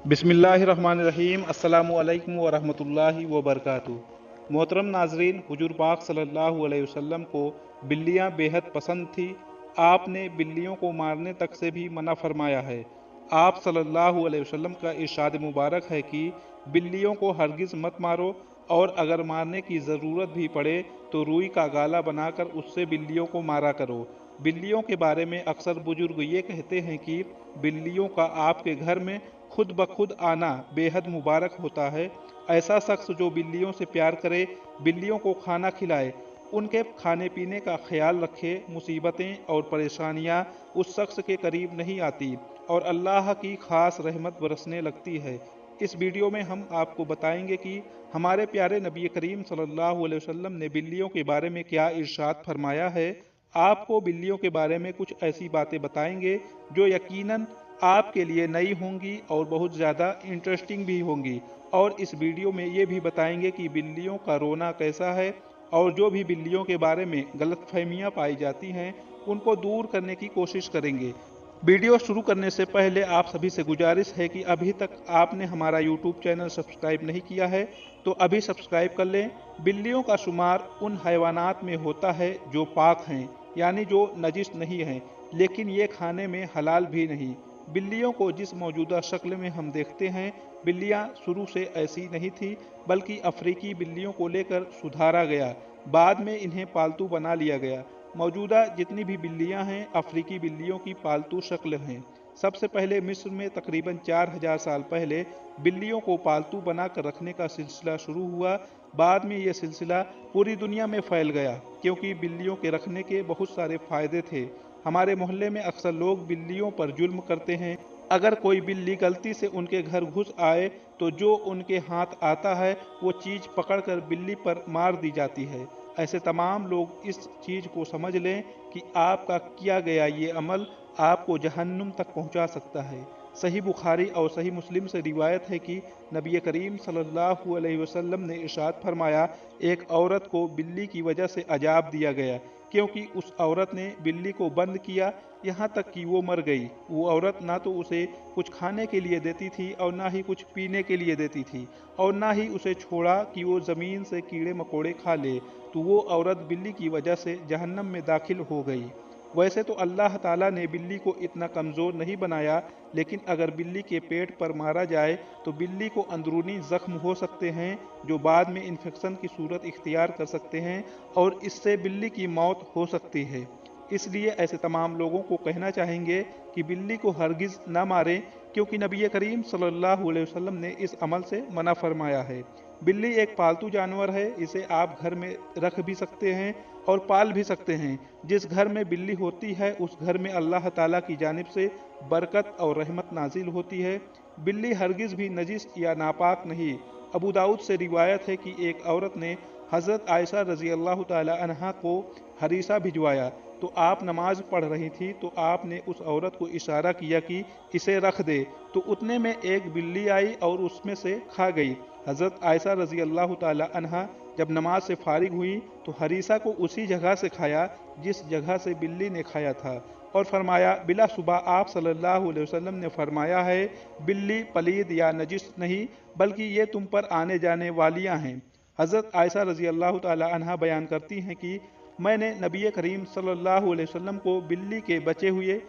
बिस्मिल्लाहिर्रहमानिर्रहीम। अस्सलामु अलैकुम वरहमतुल्लाहि वबरकातुहू। मोहतरम नाजरीन, हुजूर पाक सल्लल्लाहु अलैहि वसल्लम को बिल्लियां बेहद पसंद थी। आपने बिल्लियों को मारने तक से भी मना फरमाया है। आप सल्लल्लाहु अलैहि वसल्लम का इरशाद मुबारक है कि बिल्लियों को हरगिज़ मत मारो, और अगर मारने की ज़रूरत भी पड़े तो रुई का गाला बनाकर उससे बिल्लियों को मारा करो। बिल्लियों के बारे में अक्सर बुजुर्ग ये कहते हैं कि बिल्लियों का आपके घर में खुद ब खुद आना बेहद मुबारक होता है। ऐसा शख्स जो बिल्लियों से प्यार करे, बिल्लियों को खाना खिलाए, उनके खाने पीने का ख्याल रखे, मुसीबतें और परेशानियां उस शख्स के करीब नहीं आती और अल्लाह की खास रहमत बरसने लगती है। इस वीडियो में हम आपको बताएंगे कि हमारे प्यारे नबी करीम सल्लल्लाहु अलैहि वसल्लम ने बिल्लियों के बारे में क्या इरशाद फरमाया है। आपको बिल्लियों के बारे में कुछ ऐसी बातें बताएंगे जो यकीनन आपके लिए नई होंगी और बहुत ज़्यादा इंटरेस्टिंग भी होंगी। और इस वीडियो में ये भी बताएंगे कि बिल्लियों का रोना कैसा है, और जो भी बिल्लियों के बारे में गलतफहमियां पाई जाती हैं उनको दूर करने की कोशिश करेंगे। वीडियो शुरू करने से पहले आप सभी से गुजारिश है कि अभी तक आपने हमारा यूट्यूब चैनल सब्सक्राइब नहीं किया है तो अभी सब्सक्राइब कर लें। बिल्लियों का शुमार उन हैवानात में होता है जो पाक हैं, यानी जो नजिस नहीं हैं, लेकिन ये खाने में हलाल भी नहीं। बिल्लियों को जिस मौजूदा शक्ल में हम देखते हैं, बिल्लियां शुरू से ऐसी नहीं थी, बल्कि अफ्रीकी बिल्लियों को लेकर सुधारा गया। बाद में इन्हें पालतू बना लिया गया। मौजूदा जितनी भी बिल्लियां हैं, अफ्रीकी बिल्लियों की पालतू शक्ल हैं। सबसे पहले मिस्र में तकरीबन 4000 साल पहले बिल्लियों को पालतू बनाकर रखने का सिलसिला शुरू हुआ। बाद में यह सिलसिला पूरी दुनिया में फैल गया, क्योंकि बिल्लियों के रखने के बहुत सारे फायदे थे। हमारे मोहल्ले में अक्सर लोग बिल्लियों पर जुल्म करते हैं। अगर कोई बिल्ली गलती से उनके घर घुस आए तो जो उनके हाथ आता है वो चीज़ पकड़कर बिल्ली पर मार दी जाती है। ऐसे तमाम लोग इस चीज़ को समझ लें कि आपका किया गया ये अमल आपको जहन्नुम तक पहुंचा सकता है। सही बुखारी और सही मुस्लिम से रिवायत है कि नबी करीम सल्लल्लाहु अलैहि वसल्लम ने इरशाद फरमाया, एक औरत को बिल्ली की वजह से अजाब दिया गया, क्योंकि उस औरत ने बिल्ली को बंद किया यहाँ तक कि वो मर गई। वो औरत ना तो उसे कुछ खाने के लिए देती थी और ना ही कुछ पीने के लिए देती थी, और ना ही उसे छोड़ा कि वो ज़मीन से कीड़े मकोड़े खा ले। तो वो औरत बिल्ली की वजह से जहन्नम में दाखिल हो गई। वैसे तो अल्लाह ताला ने बिल्ली को इतना कमज़ोर नहीं बनाया, लेकिन अगर बिल्ली के पेट पर मारा जाए तो बिल्ली को अंदरूनी ज़ख्म हो सकते हैं जो बाद में इन्फेक्शन की सूरत इख्तियार कर सकते हैं, और इससे बिल्ली की मौत हो सकती है। इसलिए ऐसे तमाम लोगों को कहना चाहेंगे कि बिल्ली को हरगिज़ न मारें, क्योंकि नबी करीम सल्लल्लाहु अलैहि वसल्लम ने इस अमल से मना फरमाया है। बिल्ली एक पालतू जानवर है, इसे आप घर में रख भी सकते हैं और पाल भी सकते हैं। जिस घर में बिल्ली होती है उस घर में अल्लाह ताला की जानिब से बरकत और रहमत नाजिल होती है। बिल्ली हरगिज़ भी नजिस या नापाक नहीं। अबू दाऊद से रिवायत है कि एक औरत ने हज़रत आयशा रज़ी अल्लाह ताला अन्हा को हरीसा भिजवाया, तो आप नमाज पढ़ रही थी तो आपने उस औरत को इशारा किया कि इसे रख दे, तो उतने में एक बिल्ली आई और उसमें से खा गई। हज़रत आयशा रज़ी अल्लाह ताला अन्हा जब नमाज से फारिग हुई तो हरीसा को उसी जगह से खाया जिस जगह से बिल्ली ने खाया था, और फरमाया, बिला सुबह आप सल्लल्लाहु अलैहि वसल्लम ने फरमाया है, बिल्ली पलीद या नजिस नहीं, बल्कि ये तुम पर आने जाने वालियाँ हैं। हज़रत आयशा रज़ी अल्लाह ताला अन्हा बयान करती हैं कि मैंने नबी करीम सल्लल्लाहु अलैहि वसल्लम को बिल्ली के बचे हुए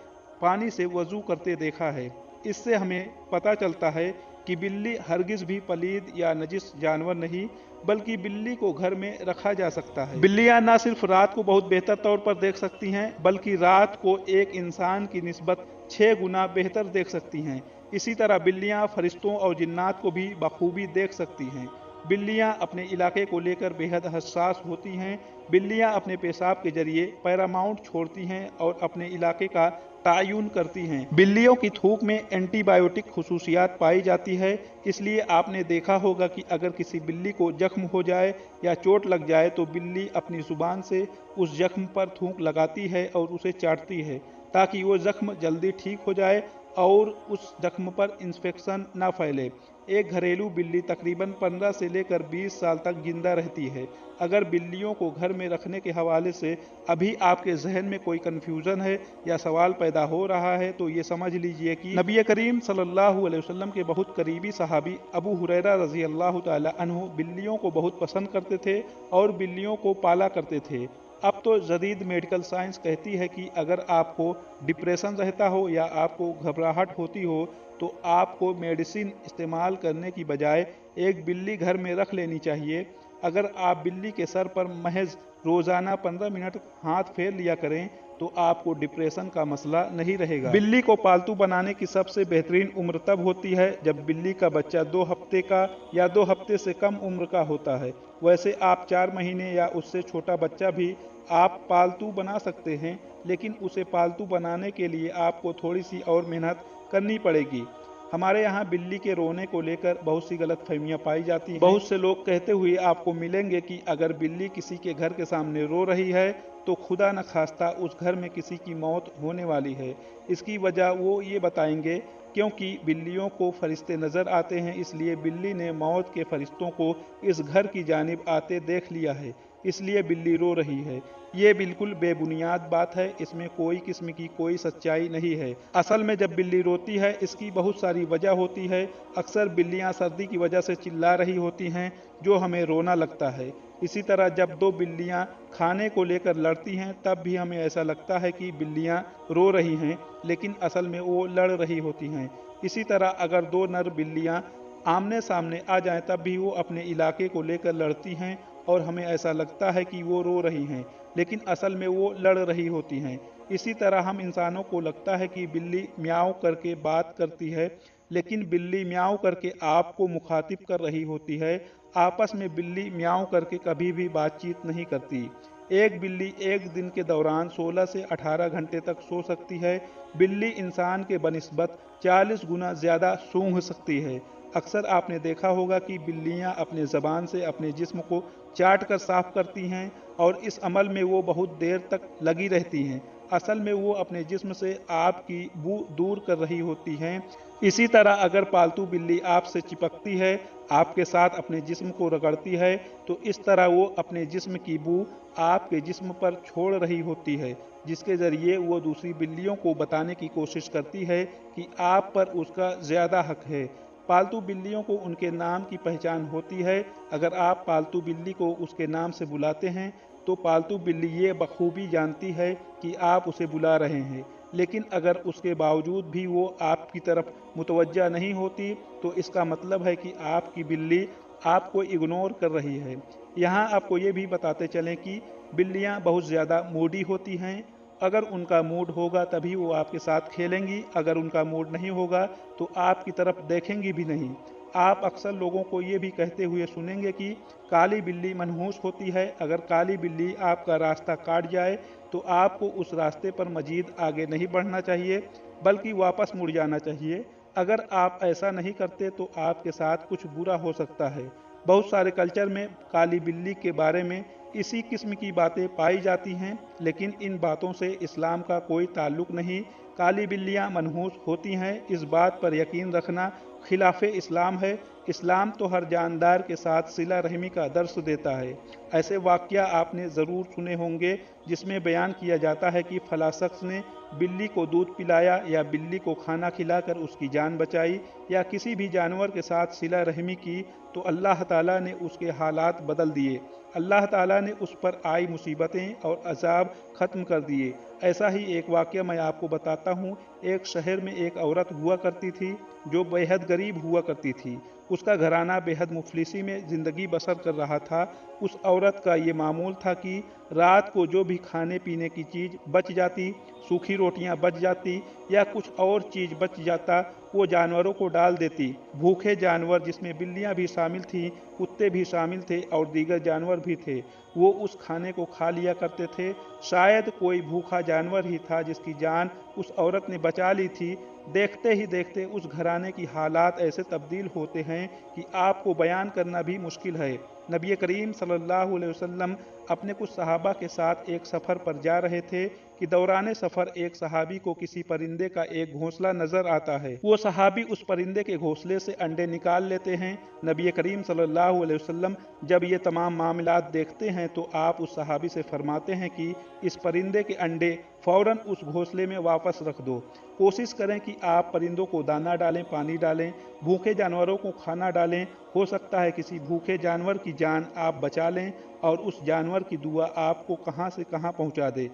पानी से वज़ू करते देखा है। इससे हमें पता चलता है कि बिल्ली हरगिज़ भी पलीद या नजिस जानवर नहीं, बल्कि बिल्ली को घर में रखा जा सकता है। बिल्लियां ना सिर्फ रात को बहुत बेहतर तौर पर देख सकती हैं, बल्कि रात को एक इंसान की निस्बत 6 गुना बेहतर देख सकती हैं। इसी तरह बिल्लियां फरिश्तों और जिन्नात को भी बखूबी देख सकती हैं। बिल्लियां अपने इलाके को लेकर बेहद हसास होती हैं। बिल्लियां अपने पेशाब के जरिए पैरामाउंट छोड़ती हैं और अपने इलाके का तयन करती हैं। बिल्लियों की थूक में एंटीबायोटिक खुसूसियात पाई जाती है, इसलिए आपने देखा होगा कि अगर किसी बिल्ली को जख्म हो जाए या चोट लग जाए तो बिल्ली अपनी जुबान से उस जख्म पर थूक लगाती है और उसे चाटती है, ताकि वो जख्म जल्दी ठीक हो जाए। और उस जख्म पर इंफेक्शन न फैले। एक घरेलू बिल्ली तकरीबन 15 से लेकर 20 साल तक जिंदा रहती है। अगर बिल्लियों को घर में रखने के हवाले से अभी आपके जहन में कोई कन्फ्यूज़न है या सवाल पैदा हो रहा है तो ये समझ लीजिए कि नबी करीम सल्लल्लाहु अलैहि वसल्लम के बहुत करीबी सहाबी अबू हुरैरा रज़ी अल्लाह तआला अन्हु बिल्लियों को बहुत पसंद करते थे और बिल्लियों को पाला करते थे। अब तो जदीद मेडिकल साइंस कहती है कि अगर आपको डिप्रेशन रहता हो या आपको घबराहट होती हो तो आपको मेडिसिन इस्तेमाल करने की बजाय एक बिल्ली घर में रख लेनी चाहिए। अगर आप बिल्ली के सर पर महज रोज़ाना 15 मिनट हाथ फेर लिया करें तो आपको डिप्रेशन का मसला नहीं रहेगा। बिल्ली को पालतू बनाने की सबसे बेहतरीन उम्र तब होती है जब बिल्ली का बच्चा 2 हफ्ते का या 2 हफ्ते से कम उम्र का होता है। वैसे आप 4 महीने या उससे छोटा बच्चा भी आप पालतू बना सकते हैं, लेकिन उसे पालतू बनाने के लिए आपको थोड़ी सी और मेहनत करनी पड़ेगी। हमारे यहाँ बिल्ली के रोने को लेकर बहुत सी गलतफहमियां पाई जाती हैं। बहुत से लोग कहते हुए आपको मिलेंगे कि अगर बिल्ली किसी के घर के सामने रो रही है तो खुदा न खास्ता उस घर में किसी की मौत होने वाली है। इसकी वजह वो ये बताएंगे क्योंकि बिल्लियों को फरिश्ते नज़र आते हैं, इसलिए बिल्ली ने मौत के फरिश्तों को इस घर की जानिब आते देख लिया है, इसलिए बिल्ली रो रही है। ये बिल्कुल बेबुनियाद बात है, इसमें कोई किस्म की कोई सच्चाई नहीं है। असल में जब बिल्ली रोती है इसकी बहुत सारी वजह होती है। अक्सर बिल्लियां सर्दी की वजह से चिल्ला रही होती हैं जो हमें रोना लगता है। इसी तरह जब 2 बिल्लियां खाने को लेकर लड़ती हैं तब भी हमें ऐसा लगता है कि बिल्लियां रो रही हैं, लेकिन असल में वो लड़ रही होती हैं। इसी तरह अगर 2 नर बिल्लियां आमने सामने आ जाएं तब भी वो अपने इलाके को लेकर लड़ती हैं और हमें ऐसा लगता है कि वो रो रही हैं, लेकिन असल में वो लड़ रही होती हैं। इसी तरह हम इंसानों को लगता है कि बिल्ली म्याऊं करके बात करती है, लेकिन बिल्ली म्याऊं करके आपको मुखातिब कर रही होती है। आपस में बिल्ली म्याऊं करके कभी भी बातचीत नहीं करती। एक बिल्ली एक दिन के दौरान 16 से 18 घंटे तक सो सकती है। बिल्ली इंसान के बनिस्बत 40 गुना ज़्यादा सूंघ सकती है। अक्सर आपने देखा होगा कि बिल्लियां अपने ज़बान से अपने जिस्म को चाट कर साफ करती हैं और इस अमल में वो बहुत देर तक लगी रहती हैं। असल में वो अपने जिस्म से आपकी बू दूर कर रही होती हैं। इसी तरह अगर पालतू बिल्ली आपसे चिपकती है, आपके साथ अपने जिस्म को रगड़ती है, तो इस तरह वो अपने जिस्म की बू आपके जिस्म पर छोड़ रही होती है, जिसके ज़रिए वो दूसरी बिल्लियों को बताने की कोशिश करती है कि आप पर उसका ज़्यादा हक है। पालतू बिल्लियों को उनके नाम की पहचान होती है। अगर आप पालतू बिल्ली को उसके नाम से बुलाते हैं तो पालतू बिल्ली ये बखूबी जानती है कि आप उसे बुला रहे हैं, लेकिन अगर उसके बावजूद भी वो आपकी तरफ मुतवज्जा नहीं होती तो इसका मतलब है कि आपकी बिल्ली आपको इग्नोर कर रही है। यहाँ आपको ये भी बताते चलें कि बिल्लियाँ बहुत ज़्यादा मूडी होती हैं। अगर उनका मूड होगा तभी वो आपके साथ खेलेंगी, अगर उनका मूड नहीं होगा तो आपकी तरफ देखेंगी भी नहीं। आप अक्सर लोगों को ये भी कहते हुए सुनेंगे कि काली बिल्ली मनहूस होती है। अगर काली बिल्ली आपका रास्ता काट जाए तो आपको उस रास्ते पर मजीद आगे नहीं बढ़ना चाहिए, बल्कि वापस मुड़ जाना चाहिए। अगर आप ऐसा नहीं करते तो आपके साथ कुछ बुरा हो सकता है। बहुत सारे कल्चर में काली बिल्ली के बारे में इसी किस्म की बातें पाई जाती हैं, लेकिन इन बातों से इस्लाम का कोई ताल्लुक नहीं। काली बिल्लियां मनहूस होती हैं, इस बात पर यकीन रखना खिलाफे इस्लाम है। इस्लाम तो हर जानदार के साथ सिला रहमी का दर्स देता है। ऐसे वाक़या आपने ज़रूर सुने होंगे जिसमें बयान किया जाता है कि फला शख्स ने बिल्ली को दूध पिलाया या बिल्ली को खाना खिलाकर उसकी जान बचाई या किसी भी जानवर के साथ सिला रहमी की तो अल्लाह ताला ने उसके हालात बदल दिए। अल्लाह ताला ने उस पर आई मुसीबतें और अजाब ख़त्म कर दिए। ऐसा ही एक वाक़या मैं आपको बताता हूँ। एक शहर में एक औरत हुआ करती थी जो बेहद गरीब हुआ करती थी। उसका घराना बेहद मुफलिसी में ज़िंदगी बसर कर रहा था। उस औरत का ये मामूल था कि रात को जो भी खाने पीने की चीज़ बच जाती, सूखी रोटियां बच जाती या कुछ और चीज़ बच जाता, वो जानवरों को डाल देती। भूखे जानवर जिसमें बिल्लियां भी शामिल थीं, कुत्ते भी शामिल थे और दीगर जानवर भी थे, वो उस खाने को खा लिया करते थे। शायद कोई भूखा जानवर ही था जिसकी जान उस औरत ने बचा ली थी, देखते ही देखते उस घराने की हालात ऐसे तब्दील होते हैं कि आपको बयान करना भी मुश्किल है। नबी करीम सल्लल्लाहु अलैहि वसल्लम अपने कुछ सहाबा के साथ एक सफ़र पर जा रहे थे कि दौरान सफ़र एक सहाबी को किसी परिंदे का एक घोंसला नज़र आता है। वो सहाबी उस परिंदे के घोंसले से अंडे निकाल लेते हैं। नबी करीम सल्लल्लाहु अलैहि वसल्लम जब ये तमाम मामलात देखते हैं तो आप उस सहाबी से फरमाते हैं कि इस परिंदे के अंडे फ़ौरन उस घोंसले में वापस रख दो। कोशिश करें कि आप परिंदों को दाना डालें, पानी डालें, भूखे जानवरों को खाना डालें। हो सकता है किसी भूखे जानवर की जान आप बचा लें और उस जानवर की दुआ आपको कहां से कहां पहुंचा दे।